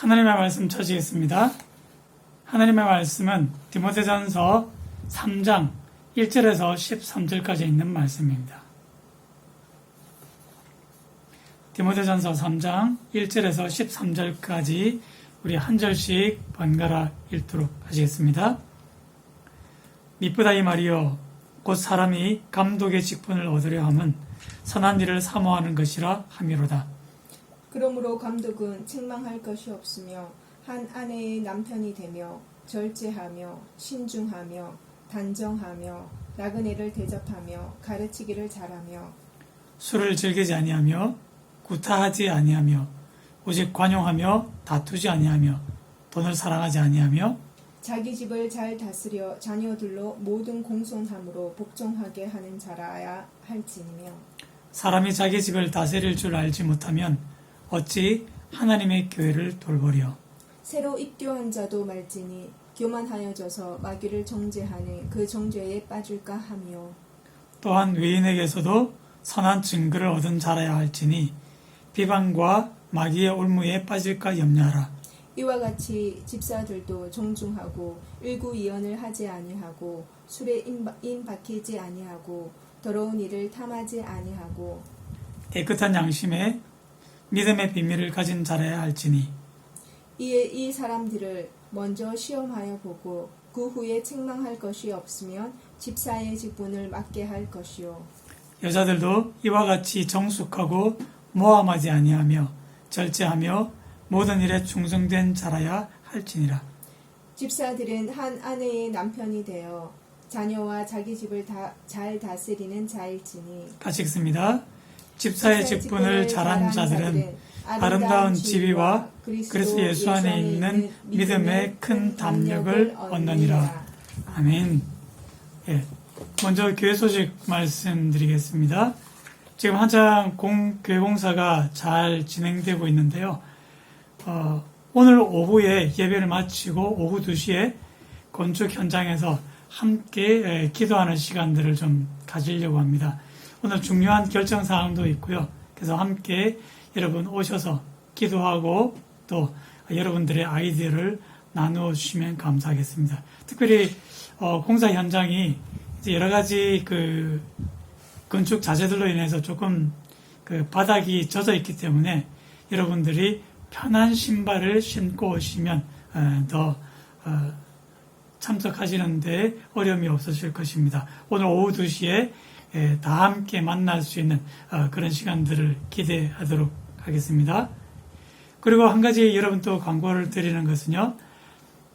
하나님의 말씀 찾으겠습니다. 하나님의 말씀은 디모데전서 3장 1절에서 13절까지 있는 말씀입니다. 디모데전서 3장 1절에서 13절까지 우리 한 절씩 번갈아 읽도록 하시겠습니다. 미쁘다 이 말이요 곧 사람이 감독의 직분을 얻으려 함은 선한 일을 사모하는 것이라 함이로다. 그러므로 감독은 책망할 것이 없으며 한 아내의 남편이 되며 절제하며 신중하며 단정하며 나그네를 대접하며 가르치기를 잘하며 술을 즐기지 아니하며 구타하지 아니하며 오직 관용하며 다투지 아니하며 돈을 사랑하지 아니하며 자기 집을 잘 다스려 자녀들로 모든 공손함으로 복종하게 하는 자라야 할지니며 사람이 자기 집을 다스릴 줄 알지 못하면 어찌 하나님의 교회를 돌보리요. 새로 입교한 자도 말지니 교만하여져서 마귀를 정죄하는 그 정죄에 빠질까 하며 또한 외인에게서도 선한 증거를 얻은 자라야 할지니 비방과 마귀의 올무에 빠질까 염려하라. 이와 같이 집사들도 정중하고 일구이연을 하지 아니하고 술에 임박히지 아니하고 더러운 일을 탐하지 아니하고 깨끗한 양심에 믿음의 비밀을 가진 자라야 할지니 이에 이 사람들을 먼저 시험하여 보고 그 후에 책망할 것이 없으면 집사의 직분을 맡게 할 것이요. 여자들도 이와 같이 정숙하고 모함하지 아니하며 절제하며 모든 일에 충성된 자라야 할지니라. 집사들은 한 아내의 남편이 되어 자녀와 자기 집을 잘 다스리는 자일지니 같이 읽습니다. 집사의 직분을 잘한 자들은 아름다운 지위와 그리스도 예수 안에 있는 믿음의 큰 담력을 얻느니라. 아멘. 예, 먼저 교회 소식 말씀드리겠습니다. 지금 한창 교회 공사가 잘 진행되고 있는데요. 오늘 오후에 예배를 마치고 오후 2시에 건축 현장에서 함께 기도하는 시간들을 좀 가지려고 합니다. 오늘 중요한 결정사항도 있고요. 그래서 함께 여러분 오셔서 기도하고 또 여러분들의 아이디어를 나누어 주시면 감사하겠습니다. 특별히 공사 현장이 이제 여러 가지 건축 자재들로 인해서 조금 바닥이 젖어 있기 때문에 여러분들이 편한 신발을 신고 오시면 더 참석하시는데 어려움이 없으실 것입니다. 오늘 오후 2시에 다 함께 만날 수 있는 그런 시간들을 기대하도록 하겠습니다. 그리고 한 가지 여러분 또 광고를 드리는 것은요.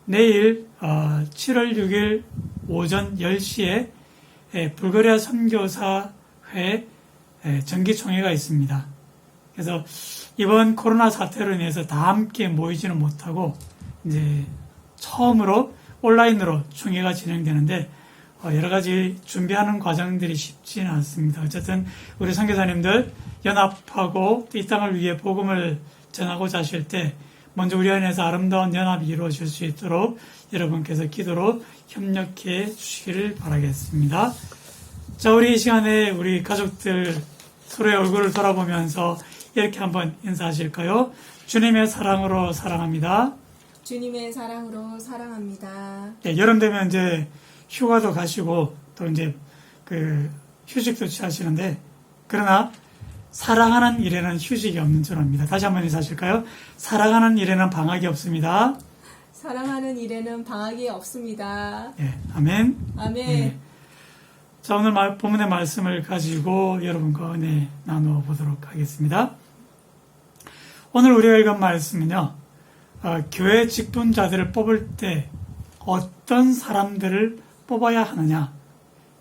내일 7월 6일 오전 10시에 불가리아 선교사회 정기총회가 있습니다. 그래서 이번 코로나 사태로 인해서 다 함께 모이지는 못하고 이제 처음으로 온라인으로 총회가 진행되는데 여러 가지 준비하는 과정들이 쉽지는 않습니다. 어쨌든 우리 선교사님들 연합하고 이 땅을 위해 복음을 전하고자 하실 때 먼저 우리 안에서 아름다운 연합이 이루어질 수 있도록 여러분께서 기도로 협력해 주시기를 바라겠습니다. 자, 우리 이 시간에 우리 가족들 서로의 얼굴을 돌아보면서 이렇게 한번 인사하실까요? 주님의 사랑으로 사랑합니다. 주님의 사랑으로 사랑합니다. 네, 여름 되면 이제 휴가도 가시고 또 이제 휴식도 취하시는데 그러나 사랑하는 일에는 휴식이 없는 줄 압니다. 다시 한번 인사하실까요? 사랑하는 일에는 방학이 없습니다. 사랑하는 일에는 방학이 없습니다. 네, 아멘. 아멘. 네. 자, 오늘 본문의 말씀을 가지고 여러분과 은혜 나누어 보도록 하겠습니다. 오늘 우리가 읽은 말씀은요, 교회 직분자들을 뽑을 때 어떤 사람들을 뽑아야 하느냐,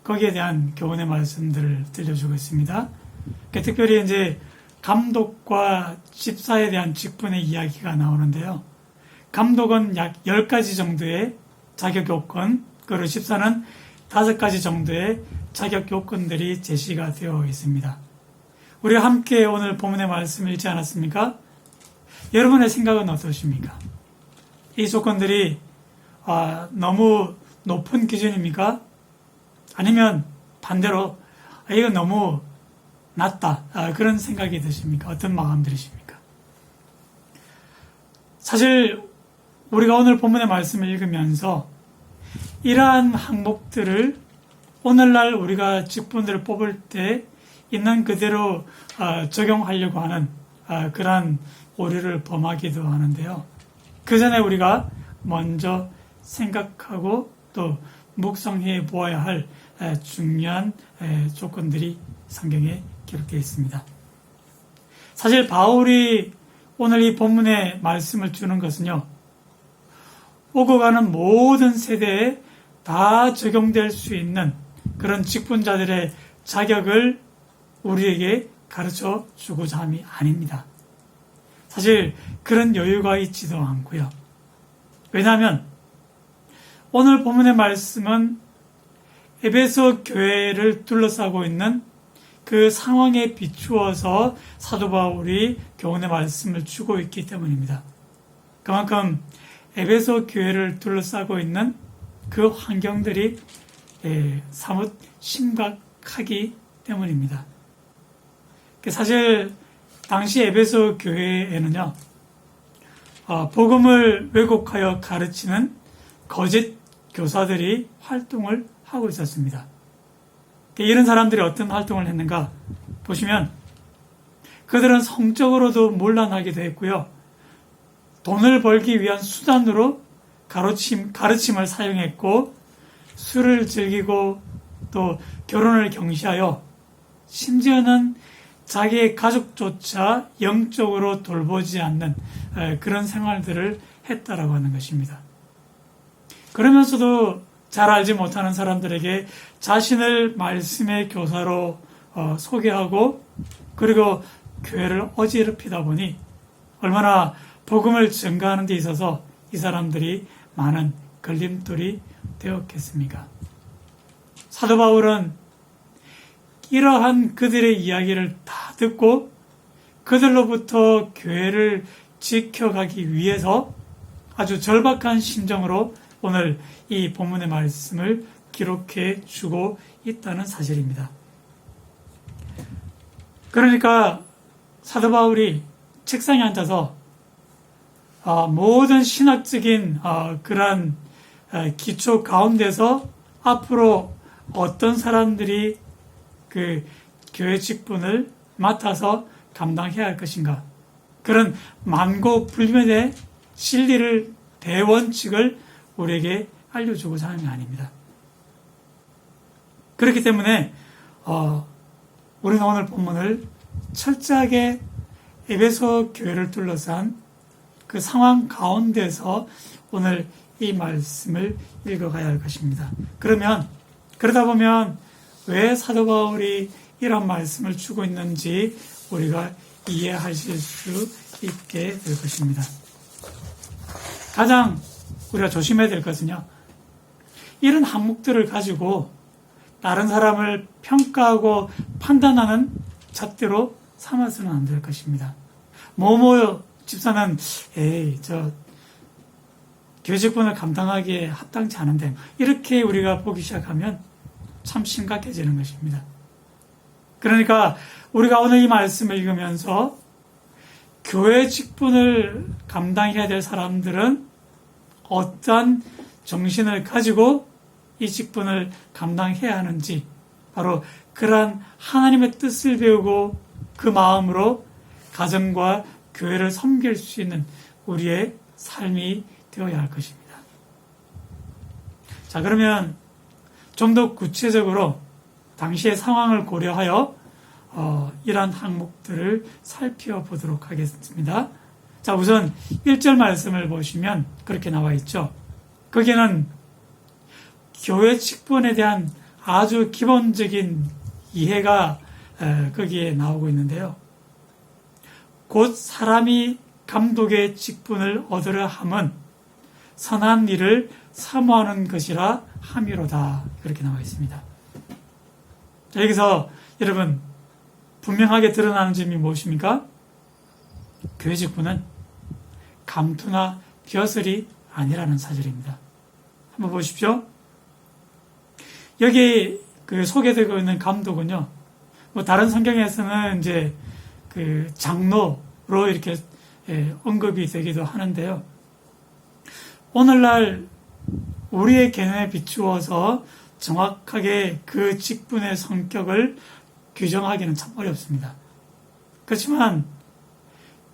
거기에 대한 교훈의 말씀들을 들려주고 있습니다. 특별히 이제 감독과 집사에 대한 직분의 이야기가 나오는데요. 감독은 약 10가지 정도의 자격 요건, 그리고 집사는 5가지 정도의 자격 요건들이 제시가 되어 있습니다. 우리가 함께 오늘 본문의 말씀을 읽지 않았습니까? 여러분의 생각은 어떠십니까? 이 조건들이 너무 높은 기준입니까? 아니면 반대로 이건 너무 낮다 그런 생각이 드십니까? 어떤 마음 들으십니까? 사실 우리가 오늘 본문의 말씀을 읽으면서 이러한 항목들을 오늘날 우리가 직분들을 뽑을 때 있는 그대로 적용하려고 하는 그러한 오류를 범하기도 하는데요. 그 전에 우리가 먼저 생각하고 또 묵상해 보아야 할 중요한 조건들이 성경에 기록되어 있습니다. 사실 바울이 오늘 이 본문의 말씀을 주는 것은요, 오고 가는 모든 세대에 다 적용될 수 있는 그런 직분자들의 자격을 우리에게 가르쳐 주고자 함이 아닙니다. 사실 그런 여유가 있지도 않고요. 왜냐하면 오늘 본문의 말씀은 에베소 교회를 둘러싸고 있는 그 상황에 비추어서 사도 바울이 교훈의 말씀을 주고 있기 때문입니다. 그만큼 에베소 교회를 둘러싸고 있는 그 환경들이 사뭇 심각하기 때문입니다. 사실 당시 에베소 교회에는요, 복음을 왜곡하여 가르치는 거짓 교사들이 활동을 하고 있었습니다. 이런 사람들이 어떤 활동을 했는가 보시면 그들은 성적으로도 문란하기도 했고요. 돈을 벌기 위한 수단으로 가르침을 사용했고 술을 즐기고 또 결혼을 경시하여 심지어는 자기의 가족조차 영적으로 돌보지 않는 그런 생활들을 했다라고 하는 것입니다. 그러면서도 잘 알지 못하는 사람들에게 자신을 말씀의 교사로 소개하고 그리고 교회를 어지럽히다 보니 얼마나 복음을 증가하는 데 있어서 이 사람들이 많은 걸림돌이 되었겠습니까? 사도 바울은 이러한 그들의 이야기를 다 듣고 그들로부터 교회를 지켜가기 위해서 아주 절박한 심정으로 오늘 이 본문의 말씀을 기록해 주고 있다는 사실입니다. 그러니까 사도 바울이 책상에 앉아서 모든 신학적인 그러한 기초 가운데서 앞으로 어떤 사람들이 그 교회 직분을 맡아서 감당해야 할 것인가, 그런 만고불변의 진리를, 대원칙을 우리에게 알려주고자 하는 게 아닙니다. 그렇기 때문에 우리는 오늘 본문을 철저하게 에베소 교회를 둘러싼 그 상황 가운데서 오늘 이 말씀을 읽어가야 할 것입니다. 그러다 보면 왜 사도 바울이 이런 말씀을 주고 있는지 우리가 이해하실 수 있게 될 것입니다. 가장 우리가 조심해야 될 것은요, 이런 항목들을 가지고 다른 사람을 평가하고 판단하는 잣대로 삼아서는 안 될 것입니다. 뭐뭐 집사는 교회 직분을 감당하기에 합당치 않은데, 이렇게 우리가 보기 시작하면 참 심각해지는 것입니다. 그러니까 우리가 오늘 이 말씀을 읽으면서 교회 직분을 감당해야 될 사람들은 어떠한 정신을 가지고 이 직분을 감당해야 하는지, 바로 그러한 하나님의 뜻을 배우고 그 마음으로 가정과 교회를 섬길 수 있는 우리의 삶이 되어야 할 것입니다. 자, 그러면 좀 더 구체적으로 당시의 상황을 고려하여 이러한 항목들을 살펴보도록 하겠습니다. 자, 우선 1절 말씀을 보시면 그렇게 나와 있죠. 거기는 교회 직분에 대한 아주 기본적인 이해가 거기에 나오고 있는데요. 곧 사람이 감독의 직분을 얻으려 함은 선한 일을 사모하는 것이라 함이로다. 그렇게 나와 있습니다. 자, 여기서 여러분 분명하게 드러나는 점이 무엇입니까? 교회 직분은 감투나 벼슬이 아니라는 사실입니다. 한번 보십시오. 여기 소개되고 있는 감독은요, 다른 성경에서는 이제 장로로 이렇게 언급이 되기도 하는데요. 오늘날 우리의 개념에 비추어서 정확하게 그 직분의 성격을 규정하기는 참 어렵습니다. 그렇지만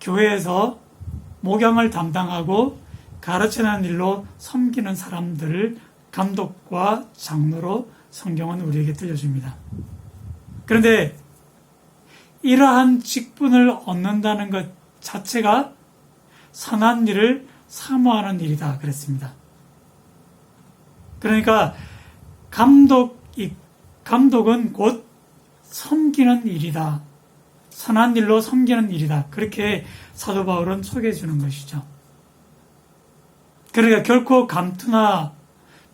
교회에서 목양을 담당하고 가르치는 일로 섬기는 사람들을 감독과 장로로 성경은 우리에게 들려줍니다. 그런데 이러한 직분을 얻는다는 것 자체가 선한 일을 사모하는 일이다 그랬습니다. 그러니까 감독은 곧 섬기는 일이다. 선한 일로 섬기는 일이다. 그렇게 사도 바울은 소개해 주는 것이죠. 그러니까 결코 감투나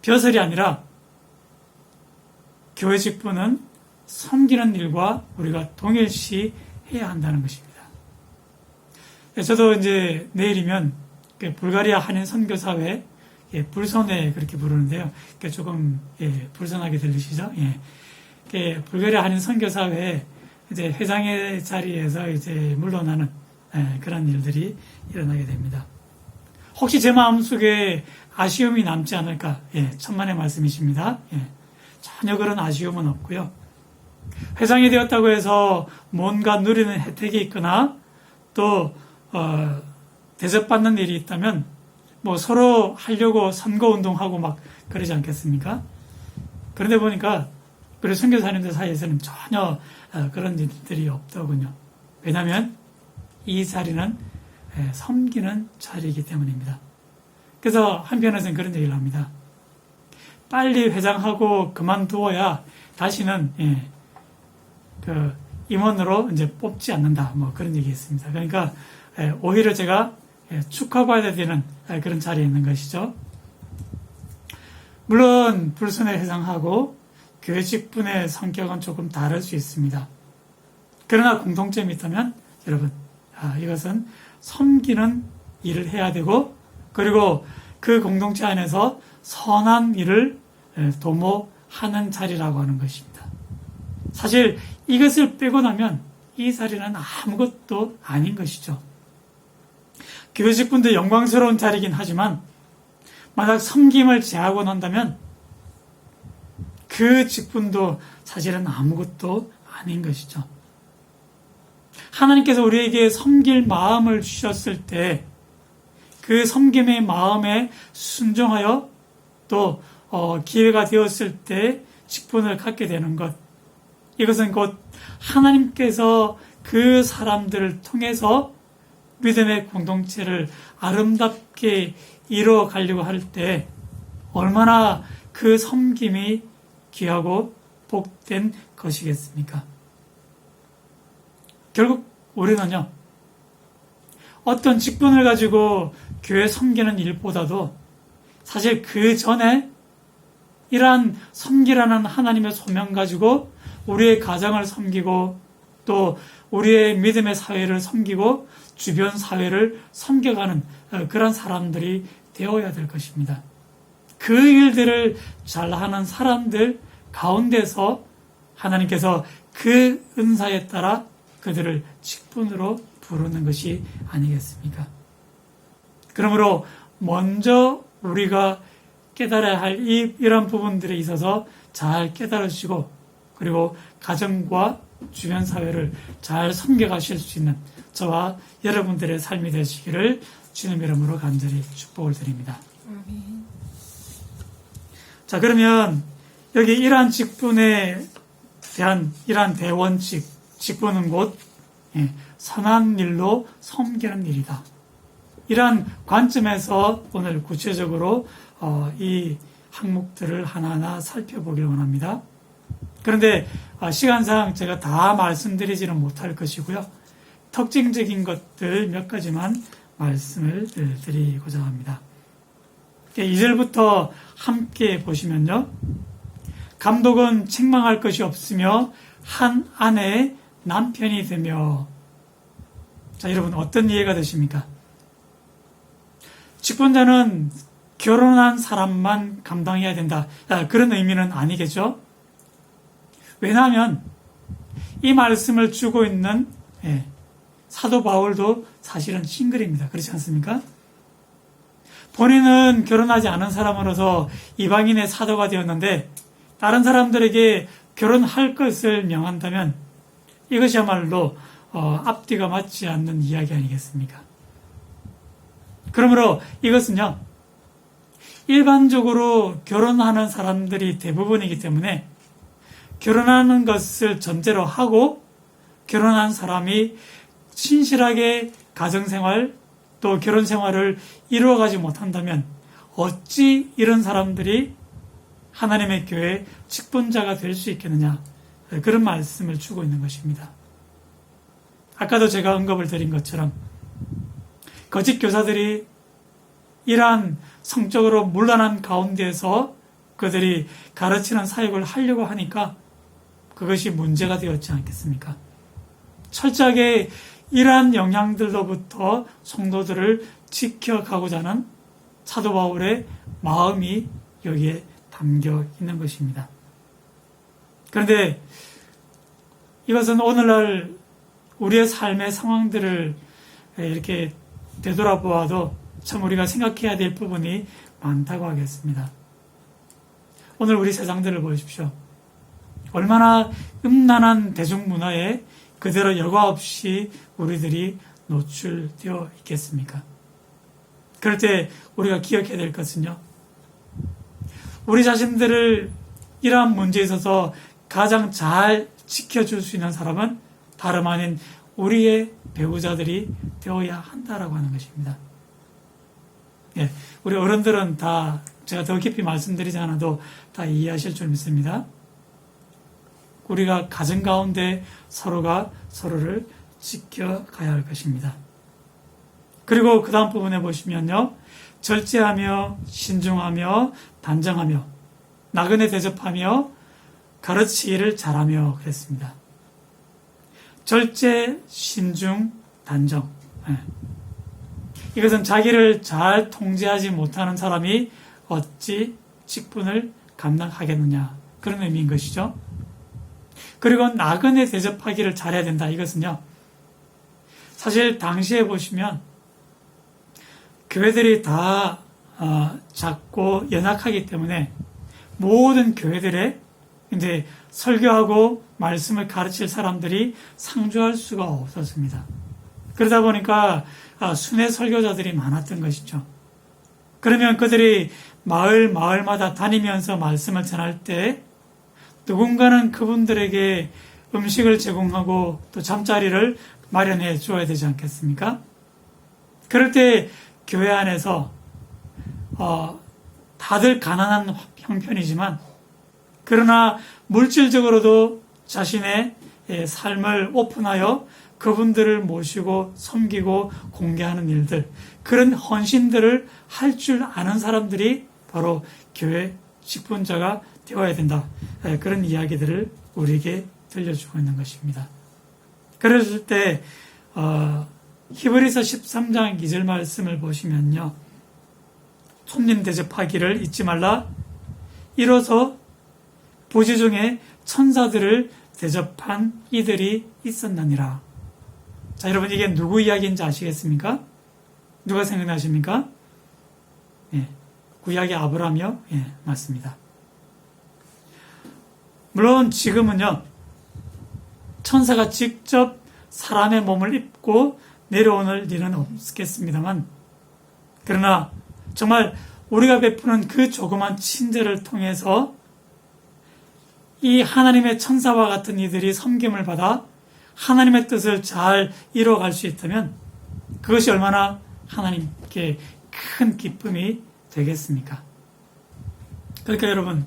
벼슬이 아니라 교회 직분은 섬기는 일과 우리가 동일시 해야 한다는 것입니다. 저도 이제 내일이면 불가리아 한인 선교사회 불선회 그렇게 부르는데요. 조금 불선하게 들리시죠? 불가리아 한인 선교사회 이제 회장의 자리에서 이제 물러나는 그런 일들이 일어나게 됩니다. 혹시 제 마음속에 아쉬움이 남지 않을까? 천만의 말씀이십니다. 전혀 그런 아쉬움은 없고요. 회장이 되었다고 해서 뭔가 누리는 혜택이 있거나 또 대접받는 일이 있다면 뭐 서로 하려고 선거운동하고 막 그러지 않겠습니까? 그런데 보니까 우리 선교사님들 사이에서는 전혀 그런 일들이 없더군요. 왜냐하면 이 자리는 섬기는 자리이기 때문입니다. 그래서 한편에서는 그런 얘기를 합니다. 빨리 회장하고 그만두어야 다시는 그 임원으로 이제 뽑지 않는다. 뭐 그런 얘기했습니다. 그러니까 오히려 제가 축하받아야 되는 그런 자리에 있는 것이죠. 물론 불선의 회장하고 교회 직분의 성격은 조금 다를 수 있습니다. 그러나 공통점이 있다면 여러분 이것은 섬기는 일을 해야 되고 그리고 그 공동체 안에서 선한 일을 도모하는 자리라고 하는 것입니다. 사실 이것을 빼고 나면 이 자리는 아무것도 아닌 것이죠. 교회 직분도 영광스러운 자리이긴 하지만 만약 섬김을 제하고 난다면 그 직분도 사실은 아무것도 아닌 것이죠. 하나님께서 우리에게 섬길 마음을 주셨을 때 그 섬김의 마음에 순종하여 또 기회가 되었을 때 직분을 갖게 되는 것, 이것은 곧 하나님께서 그 사람들을 통해서 믿음의 공동체를 아름답게 이루어가려고 할 때 얼마나 그 섬김이 귀하고 복된 것이겠습니까? 결국 우리는요, 어떤 직분을 가지고 교회 섬기는 일보다도 사실 그 전에 이러한 섬기라는 하나님의 소명 가지고 우리의 가정을 섬기고 또 우리의 믿음의 사회를 섬기고 주변 사회를 섬겨가는 그런 사람들이 되어야 될 것입니다. 그 일들을 잘하는 사람들 가운데서 하나님께서 그 은사에 따라 그들을 직분으로 부르는 것이 아니겠습니까? 그러므로 먼저 우리가 깨달아야 할 이런 부분들에 있어서 잘 깨달으시고 그리고 가정과 주변 사회를 잘 섬겨가실 수 있는 저와 여러분들의 삶이 되시기를 주님 이름으로 간절히 축복을 드립니다. 아멘. 자, 그러면 여기 이러한 직분에 대한 이러한 대원칙, 직분은 곧 선한 일로 섬기는 일이다. 이러한 관점에서 오늘 구체적으로 이 항목들을 하나하나 살펴보기를 원합니다. 그런데 시간상 제가 다 말씀드리지는 못할 것이고요. 특징적인 것들 몇 가지만 말씀을 드리고자 합니다. 2절부터 함께 보시면요. 감독은 책망할 것이 없으며 한 아내의 남편이 되며. 자, 여러분 어떤 이해가 되십니까? 직분자는 결혼한 사람만 감당해야 된다. 그런 의미는 아니겠죠? 왜냐하면 이 말씀을 주고 있는 사도 바울도 사실은 싱글입니다. 그렇지 않습니까? 본인은 결혼하지 않은 사람으로서 이방인의 사도가 되었는데 다른 사람들에게 결혼할 것을 명한다면 이것이야말로 앞뒤가 맞지 않는 이야기 아니겠습니까? 그러므로 이것은요, 일반적으로 결혼하는 사람들이 대부분이기 때문에 결혼하는 것을 전제로 하고 결혼한 사람이 신실하게 가정생활 또 결혼생활을 이루어가지 못한다면 어찌 이런 사람들이 하나님의 교회 직분자가 될 수 있겠느냐, 그런 말씀을 주고 있는 것입니다. 아까도 제가 언급을 드린 것처럼 거짓 교사들이 이러한 성적으로 문란한 가운데에서 그들이 가르치는 사역을 하려고 하니까 그것이 문제가 되었지 않겠습니까? 철저하게 이러한 영향들로부터 성도들을 지켜가고자 하는 사도 바울의 마음이 여기에 담겨 있는 것입니다. 그런데 이것은 오늘날 우리의 삶의 상황들을 이렇게 되돌아보아도 참 우리가 생각해야 될 부분이 많다고 하겠습니다. 오늘 우리 세상들을 보십시오. 얼마나 음란한 대중문화에 그대로 여과 없이 우리들이 노출되어 있겠습니까? 그럴 때 우리가 기억해야 될 것은요, 우리 자신들을 이러한 문제에 있어서 가장 잘 지켜줄 수 있는 사람은 다름 아닌 우리의 배우자들이 되어야 한다라고 하는 것입니다. 예, 우리 어른들은 다 제가 더 깊이 말씀드리지 않아도 다 이해하실 줄 믿습니다. 우리가 가정 가운데 서로가 서로를 지켜가야 할 것입니다. 그리고 그 다음 부분에 보시면요, 절제하며 신중하며 단정하며 나그네 대접하며 가르치기를 잘하며 그랬습니다. 절제, 신중, 단정. 이것은 자기를 잘 통제하지 못하는 사람이 어찌 직분을 감당하겠느냐, 그런 의미인 것이죠. 그리고 나그네 대접하기를 잘해야 된다. 이것은요, 사실 당시에 보시면 교회들이 다 작고 연약하기 때문에 모든 교회들에 이제 설교하고 말씀을 가르칠 사람들이 상주할 수가 없었습니다. 그러다 보니까 순회 설교자들이 많았던 것이죠. 그러면 그들이 마을마다 다니면서 말씀을 전할 때 누군가는 그분들에게 음식을 제공하고 또 잠자리를 마련해 줘야 되지 않겠습니까? 그럴 때 교회 안에서 다들 가난한 형편이지만 그러나 물질적으로도 자신의 삶을 오픈하여 그분들을 모시고 섬기고 공개하는 일들, 그런 헌신들을 할 줄 아는 사람들이 바로 교회 직분자가 되어야 된다. 그런 이야기들을 우리에게 들려주고 있는 것입니다. 그랬을 때 히브리서 13장 2절 말씀을 보시면요, 손님 대접하기를 잊지 말라. 이로써 보지 중에 천사들을 대접한 이들이 있었느니라. 자, 여러분, 이게 누구 이야기인지 아시겠습니까? 누가 생각나십니까? 예, 구약의 아브라함이요? 예, 맞습니다. 물론 지금은요, 천사가 직접 사람의 몸을 입고 내려오는 일은 없겠습니다만, 그러나 정말 우리가 베푸는 그 조그만 친절을 통해서 이 하나님의 천사와 같은 이들이 섬김을 받아 하나님의 뜻을 잘 이뤄갈 수 있다면 그것이 얼마나 하나님께 큰 기쁨이 되겠습니까? 그러니까 여러분,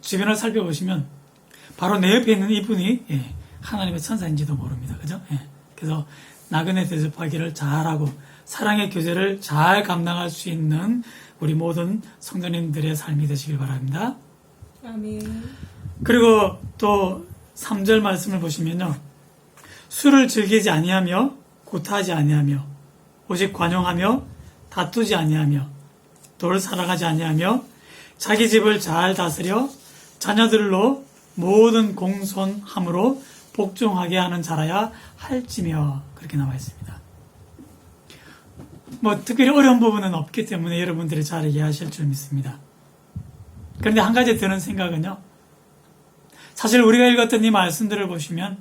주변을 살펴보시면 바로 내 옆에 있는 이분이 하나님의 천사인지도 모릅니다. 그죠? 그래서 나그네 대접하기를 잘하고 사랑의 교제를 잘 감당할 수 있는 우리 모든 성도님들의 삶이 되시길 바랍니다. 아멘. 그리고 또 3절 말씀을 보시면요, 술을 즐기지 아니하며 구타하지 아니하며 오직 관용하며 다투지 아니하며 돌을 살아가지 아니하며 자기 집을 잘 다스려 자녀들로 모든 공손함으로 복종하게 하는 자라야 할지며 그렇게 나와 있습니다. 특별히 어려운 부분은 없기 때문에 여러분들이 잘 이해하실 줄 믿습니다. 그런데 한 가지 드는 생각은요. 사실 우리가 읽었던 이 말씀들을 보시면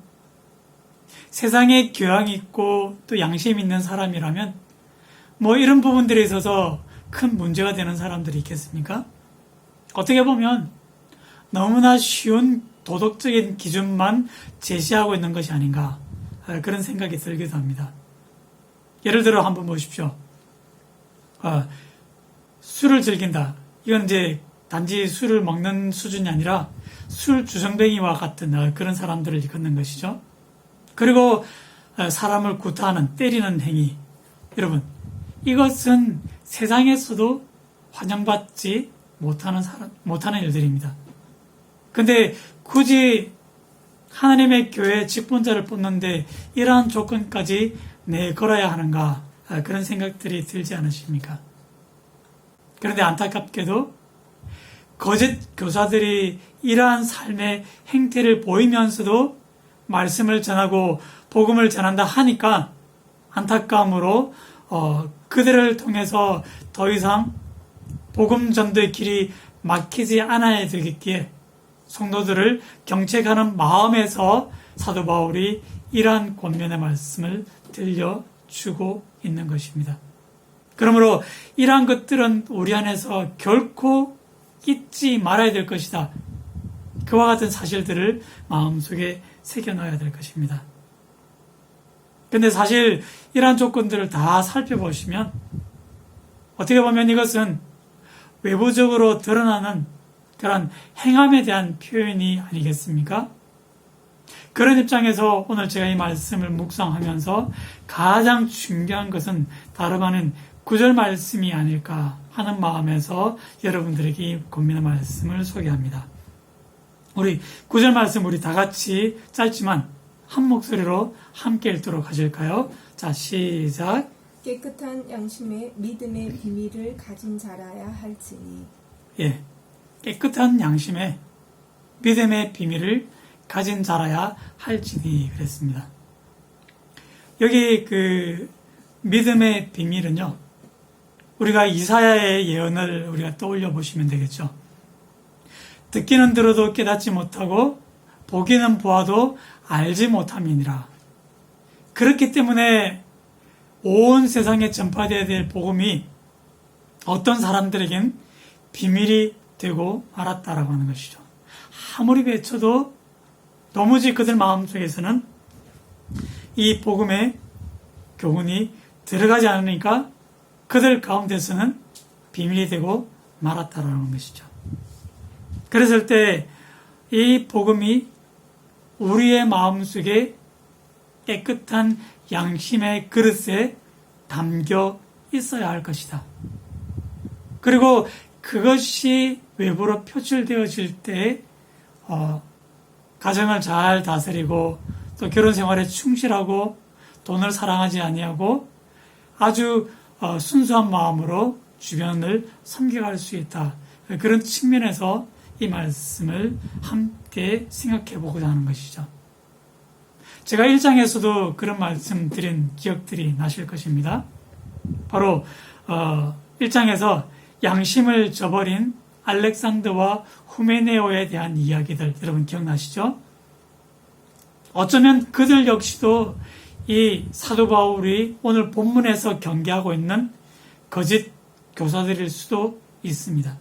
세상에 교양 있고 또 양심 있는 사람이라면 이런 부분들에 있어서 큰 문제가 되는 사람들이 있겠습니까? 어떻게 보면 너무나 쉬운 도덕적인 기준만 제시하고 있는 것이 아닌가 그런 생각이 들기도 합니다. 예를 들어 한번 보십시오. 술을 즐긴다. 이건 이제 단지 술을 먹는 수준이 아니라 술 주정뱅이와 같은 그런 사람들을 일컫는 것이죠. 그리고 사람을 구타하는 때리는 행위. 여러분, 이것은 세상에서도 환영받지 못하는 일들입니다. 근데 굳이 하나님의 교회 직분자를 뽑는데 이러한 조건까지 내걸어야 하는가 그런 생각들이 들지 않으십니까? 그런데 안타깝게도 거짓 교사들이 이러한 삶의 행태를 보이면서도 말씀을 전하고 복음을 전한다 하니까 안타까움으로 그들을 통해서 더 이상 복음 전도의 길이 막히지 않아야 되겠기에 성도들을 경책하는 마음에서 사도 바울이 이러한 권면의 말씀을 들려주고 있는 것입니다. 그러므로 이러한 것들은 우리 안에서 결코 잊지 말아야 될 것이다. 그와 같은 사실들을 마음속에 새겨놔야 될 것입니다. 근데 사실 이러한 조건들을 다 살펴보시면 어떻게 보면 이것은 외부적으로 드러나는 그런 행함에 대한 표현이 아니겠습니까? 그런 입장에서 오늘 제가 이 말씀을 묵상하면서 가장 중요한 것은 다름 아닌 9절 말씀이 아닐까 하는 마음에서 여러분들에게 이 권면의 말씀을 소개합니다. 우리 9절 말씀 우리 다 같이 짧지만 한 목소리로 함께 읽도록 하실까요? 자, 시작. 깨끗한 양심의 믿음의 비밀을 가진 자라야 할지니. 예, 깨끗한 양심의 믿음의 비밀을 가진 자라야 할지니 그랬습니다. 여기 그 믿음의 비밀은요, 우리가 이사야의 예언을 우리가 떠올려 보시면 되겠죠. 듣기는 들어도 깨닫지 못하고 보기는 보아도 알지 못함이니라. 그렇기 때문에 온 세상에 전파되어야 될 복음이 어떤 사람들에겐 비밀이 되고 말았다라고 하는 것이죠. 아무리 외쳐도 도무지 그들 마음속에서는 이 복음의 교훈이 들어가지 않으니까 그들 가운데서는 비밀이 되고 말았다라는 것이죠. 그랬을 때 이 복음이 우리의 마음속에 깨끗한 양심의 그릇에 담겨 있어야 할 것이다. 그리고 그것이 외부로 표출되어질 때 가정을 잘 다스리고 또 결혼 생활에 충실하고 돈을 사랑하지 아니하고 아주 순수한 마음으로 주변을 섬겨갈 수 있다. 그런 측면에서 이 말씀을 함께 생각해 보고자 하는 것이죠. 제가 1장에서도 그런 말씀 드린 기억들이 나실 것입니다. 바로 1장에서 양심을 저버린 알렉산더와 후메네오에 대한 이야기들 여러분 기억나시죠? 어쩌면 그들 역시도 이 사도 바울이 오늘 본문에서 경계하고 있는 거짓 교사들일 수도 있습니다.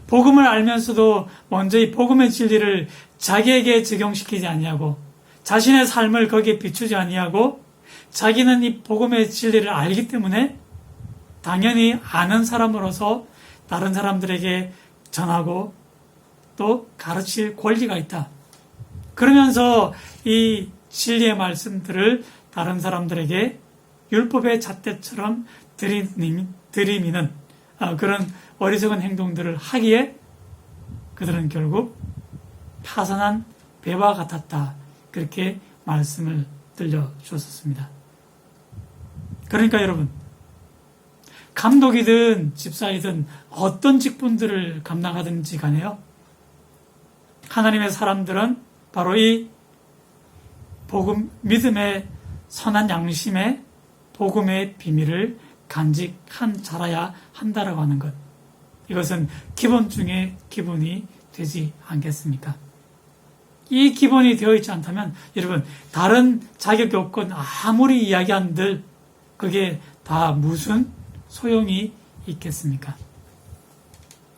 복음을 알면서도 먼저 이 복음의 진리를 자기에게 적용시키지 아니하고 자신의 삶을 거기에 비추지 아니하고 자기는 이 복음의 진리를 알기 때문에 당연히 아는 사람으로서 다른 사람들에게 전하고 또 가르칠 권리가 있다. 그러면서 이 진리의 말씀들을 다른 사람들에게 율법의 잣대처럼 들이미는 그런 어리석은 행동들을 하기에 그들은 결국 파산한 배와 같았다. 그렇게 말씀을 들려주었습니다. 그러니까 여러분, 감독이든 집사이든 어떤 직분들을 감당하든지 간에요. 하나님의 사람들은 바로 이 믿음의 선한 양심의 복음의 비밀을 간직한 자라야 한다라고 하는 것. 이것은 기본 중에 기본이 되지 않겠습니까? 이 기본이 되어 있지 않다면 여러분 다른 자격 요건 아무리 이야기한들 그게 다 무슨 소용이 있겠습니까?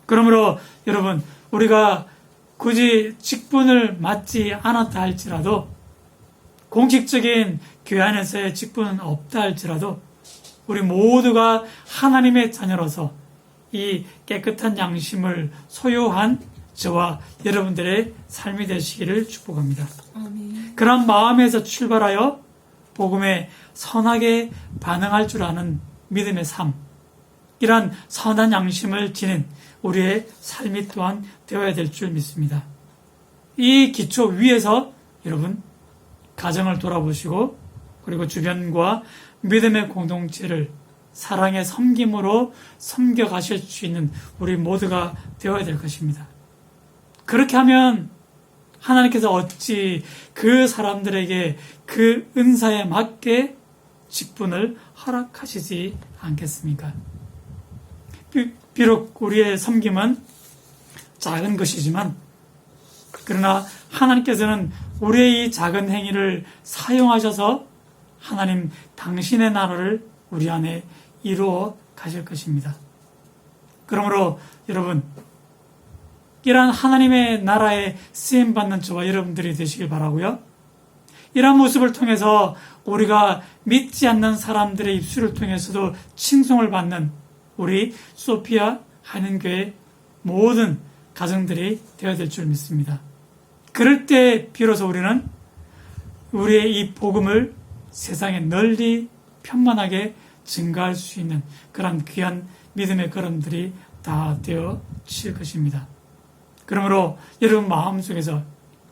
그러므로 여러분 우리가 굳이 직분을 맡지 않았다 할지라도 공식적인 교회 안에서의 직분은 없다 할지라도 우리 모두가 하나님의 자녀로서 이 깨끗한 양심을 소유한 저와 여러분들의 삶이 되시기를 축복합니다. 아멘. 그런 마음에서 출발하여 복음에 선하게 반응할 줄 아는 믿음의 삶, 이러한 선한 양심을 지닌 우리의 삶이 또한 되어야 될 줄 믿습니다. 이 기초 위에서 여러분 가정을 돌아보시고 그리고 주변과 믿음의 공동체를 사랑의 섬김으로 섬겨가실 수 있는 우리 모두가 되어야 될 것입니다. 그렇게 하면 하나님께서 어찌 그 사람들에게 그 은사에 맞게 직분을 허락하시지 않겠습니까? 비록 우리의 섬김은 작은 것이지만 그러나 하나님께서는 우리의 이 작은 행위를 사용하셔서 하나님 당신의 나라를 우리 안에 이루어 가실 것입니다. 그러므로 여러분 이러한 하나님의 나라에 쓰임받는 저와 여러분들이 되시길 바라고요. 이러한 모습을 통해서 우리가 믿지 않는 사람들의 입술을 통해서도 칭송을 받는 우리 소피아 한인교회 모든 가정들이 되어야 될 줄 믿습니다. 그럴 때 비로소 우리는 우리의 이 복음을 세상에 널리 편만하게 증가할 수 있는 그런 귀한 믿음의 걸음들이 다 되어질 것입니다. 그러므로 여러분 마음속에서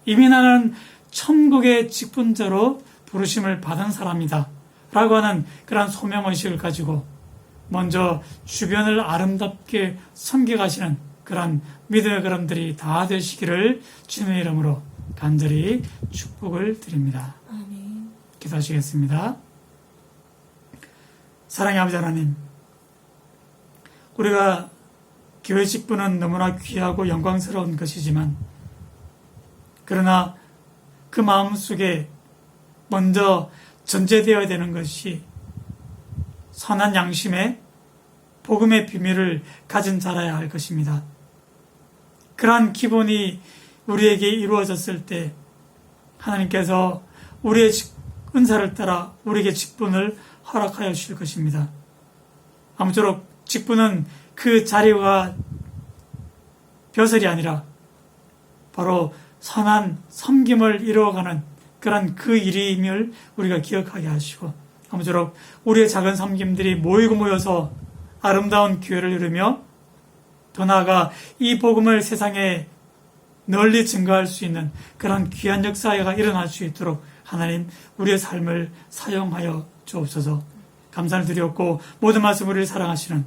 이미 나는 천국의 직분자로 부르심을 받은 사람이다 라고 하는 그런 소명의식을 가지고 먼저 주변을 아름답게 섬겨가시는 그런 믿음의 걸음들이 다 되시기를 주님의 이름으로 간절히 축복을 드립니다. 아멘. 기도하시겠습니다. 사랑의 아버지 하나님, 우리가 교회 직분은 너무나 귀하고 영광스러운 것이지만 그러나 그 마음속에 먼저 전제되어야 되는 것이 선한 양심의 복음의 비밀을 가진 자라야 할 것입니다. 그러한 기본이 우리에게 이루어졌을 때 하나님께서 우리의 은사를 따라 우리에게 직분을 허락하여 주실 것입니다. 아무쪼록 직분은 그 자리와 벼슬이 아니라 바로 선한 섬김을 이루어가는 그런 그 일임을 우리가 기억하게 하시고 아무쪼록 우리의 작은 섬김들이 모이고 모여서 아름다운 교회를 이루며 더 나아가 이 복음을 세상에 널리 증가할 수 있는 그런 귀한 역사가 일어날 수 있도록 하나님 우리의 삶을 사용하여 주옵소서. 감사를 드렸고 모든 말씀 우리를 사랑하시는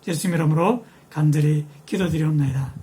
예수님 이름으로 간절히 기도드리옵나이다.